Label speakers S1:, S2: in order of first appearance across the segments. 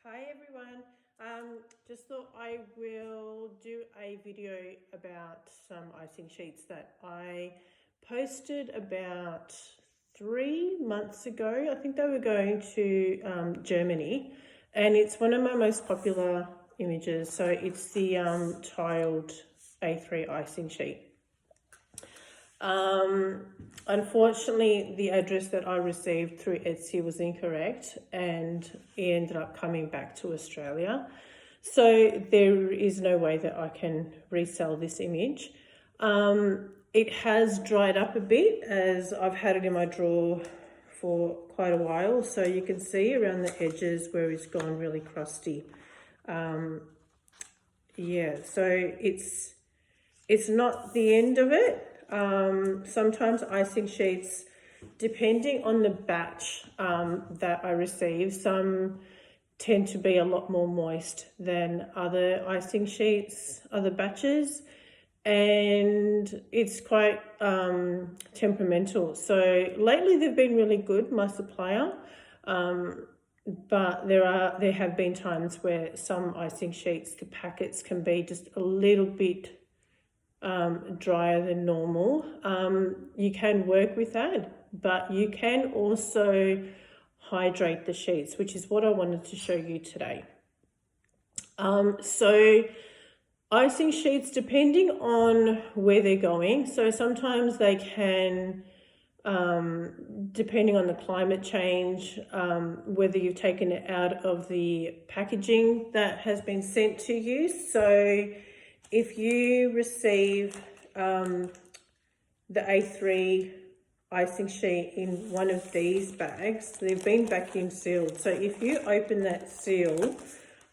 S1: Hi everyone, just thought I will do a video about some icing sheets that I posted about 3 months ago. I think they were going to Germany, and it's one of my most popular images. So it's the tiled A3 icing sheet. Unfortunately, the address that I received through Etsy was incorrect, and it ended up coming back to Australia. So there is no way that I can resell this image. It has dried up a bit as I've had it in my drawer for quite a while. So you can see around the edges where it's gone really crusty. Yeah, so it's not the end of it. Sometimes icing sheets, depending on the batch that I receive, some tend to be a lot more moist than other icing sheets, other batches, and it's quite temperamental. So lately they've been really good, my supplier, but there have been times where some icing sheets, the packets can be just a little bit drier than normal. You can work with that, but you can also hydrate the sheets, which is what I wanted to show you today. So icing sheets, depending on where they're going, so sometimes they can, depending on the climate change, whether you've taken it out of the packaging that has been sent to you. So if you receive the A3 icing sheet in one of these bags, they've been vacuum sealed. So if you open that seal,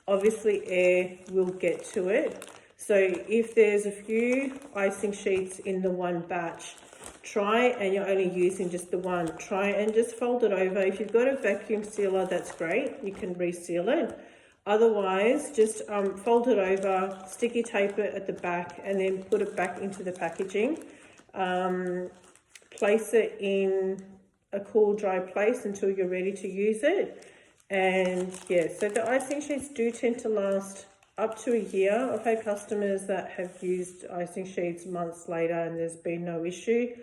S1: obviously air will get to it. So if there's a few icing sheets in the one batch, try, and you're only using just the one, try and just fold it over. If you've got a vacuum sealer, that's great. You can reseal it. Otherwise, just fold it over, sticky tape it at the back, and then put it back into the packaging. Place it in a cool, dry place until you're ready to use it. And yeah, so the icing sheets do tend to last up to a year. I've had customers that have used icing sheets months later and there's been no issue.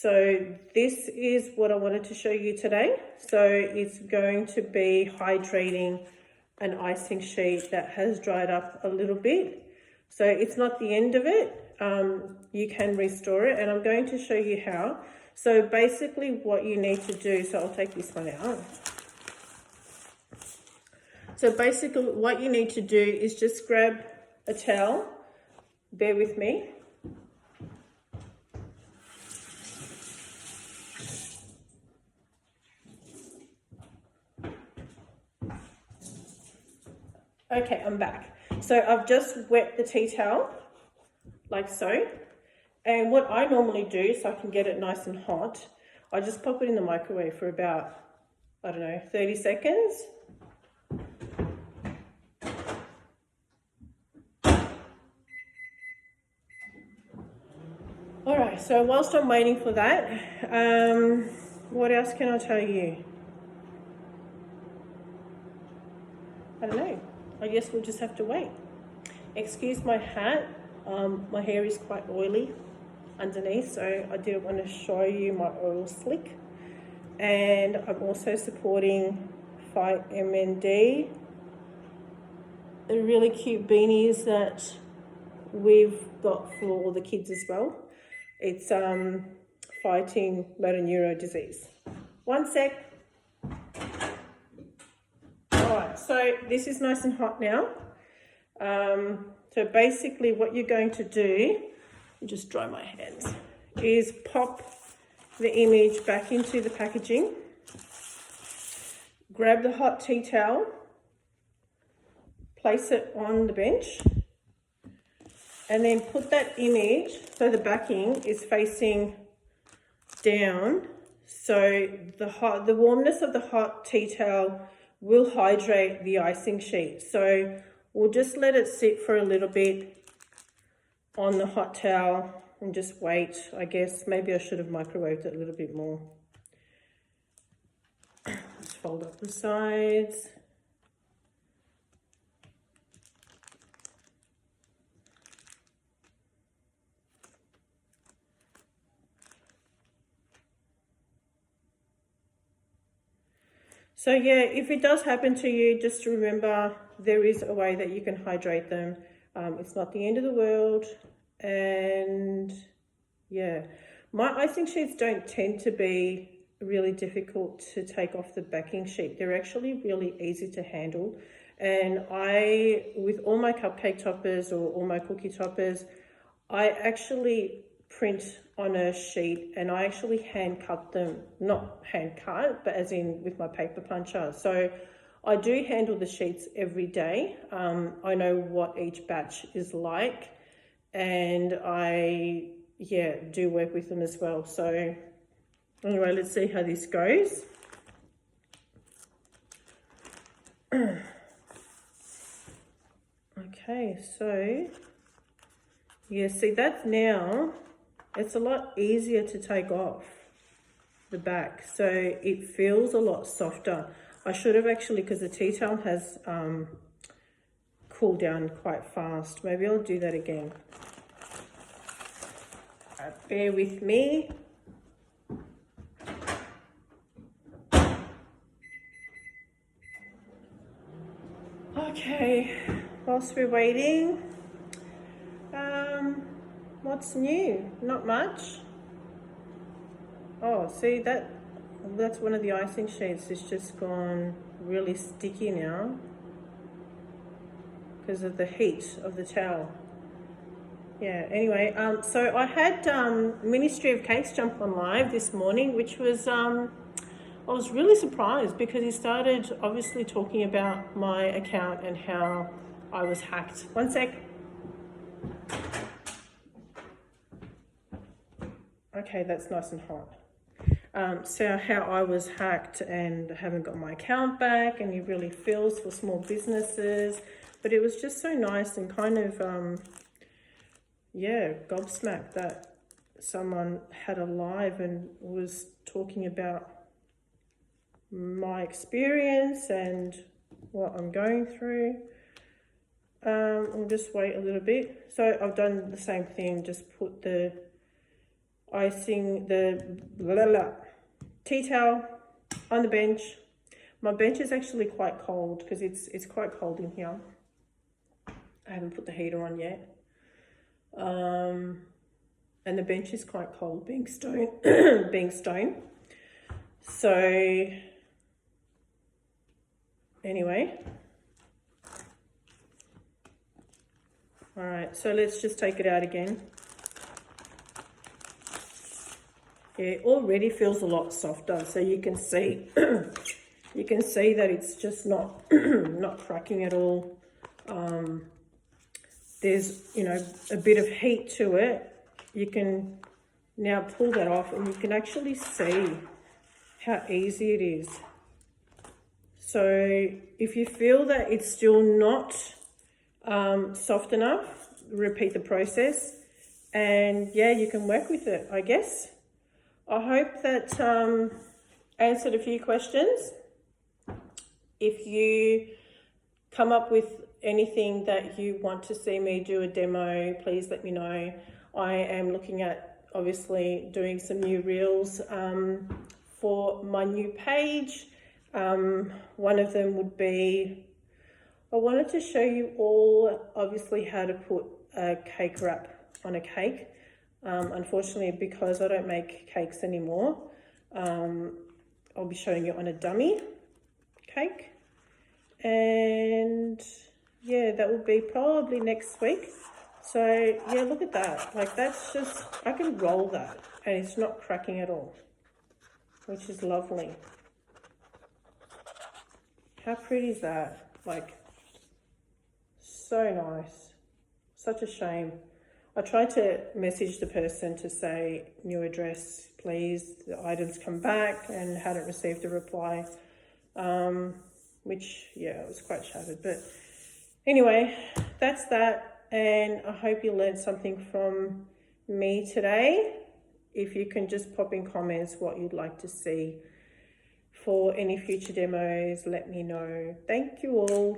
S1: So this is what I wanted to show you today. So it's going to be hydrating an icing sheet that has dried up a little bit. So it's not the end of it. You can restore it, and I'm going to show you how. So basically what you need to do, so I'll take this one out. So basically what you need to do is just grab a towel, bear with me. Okay, I'm back. So I've just wet the tea towel, like so. And what I normally do, so I can get it nice and hot, I just pop it in the microwave for about, 30 seconds. All right, so whilst I'm waiting for that, what else can I tell you? I don't know. I guess we'll just have to wait. Excuse my hat. My hair is quite oily underneath, so I didn't want to show you my oil slick. And I'm also supporting 𝘈𝘶𝘶𝘴𝘶𝘕, the really cute beanies that we've got for all the kids as well. It's fighting motor neuro disease. One sec. Alright, so this is nice and hot now. So basically what you're going to do, just dry my hands, is pop the image back into the packaging, grab the hot tea towel, place it on the bench, and then put that image, so the backing is facing down, so the warmness of the hot tea towel will hydrate the icing sheet. So we'll just let it sit for a little bit on the hot towel and just wait. I guess maybe I should have microwaved it a little bit more. Let's fold up the sides. So yeah, if it does happen to you, just remember there is a way that you can hydrate them. It's not the end of the world. And yeah, my icing sheets don't tend to be really difficult to take off the backing sheet. They're actually really easy to handle. And with all my cupcake toppers or all my cookie toppers, I actually print on a sheet and I actually hand cut them, not hand cut, but as in with my paper puncher. So I do handle the sheets every day. I know what each batch is like, and I, do work with them as well. So anyway, let's see how this goes. Okay, so yeah, see that now, it's a lot easier to take off the back. So it feels a lot softer. I should have actually, because the tea towel has cooled down quite fast. Maybe I'll do that again. Bear with me. Okay, whilst we're waiting, what's new? Not much. Oh, see that's one of the icing sheets. It's just gone really sticky now because of the heat of the towel. Yeah, anyway, so I had Ministry of Cakes jump on live this morning, which was, I was really surprised because he started obviously talking about my account and how I was hacked. One sec. Okay, that's nice and hot. So how I was hacked and haven't got my account back, and he really feels for small businesses. But it was just so nice and kind of, gobsmacked that someone had a live and was talking about my experience and what I'm going through. I'll just wait a little bit. So I've done the same thing, just put the icing, the tea towel on the bench. My bench is actually quite cold because it's quite cold in here. I haven't put the heater on yet. And the bench is quite cold, being stone. So anyway, all right, so let's just take it out again. Yeah, it already feels a lot softer, so you can see you can see that it's just not not cracking at all. There's, a bit of heat to it. You can now pull that off and you can actually see how easy it is. So if you feel that it's still not soft enough, repeat the process and you can work with it, I guess. I hope that answered a few questions. If you come up with anything that you want to see me do a demo, please let me know. I am looking at obviously doing some new reels for my new page. One of them would be, I wanted to show you all obviously how to put a cake wrap on a cake. Unfortunately, because I don't make cakes anymore, I'll be showing you on a dummy cake. And that will be probably next week. So look at that. Like that's just, I can roll that and it's not cracking at all, which is lovely. How pretty is that? Like, so nice. Such a shame. I tried to message the person to say new address, please. The items come back, and hadn't received a reply, which, I was quite shattered. But anyway, that's that. And I hope you learned something from me today. If you can just pop in comments what you'd like to see for any future demos, let me know. Thank you all.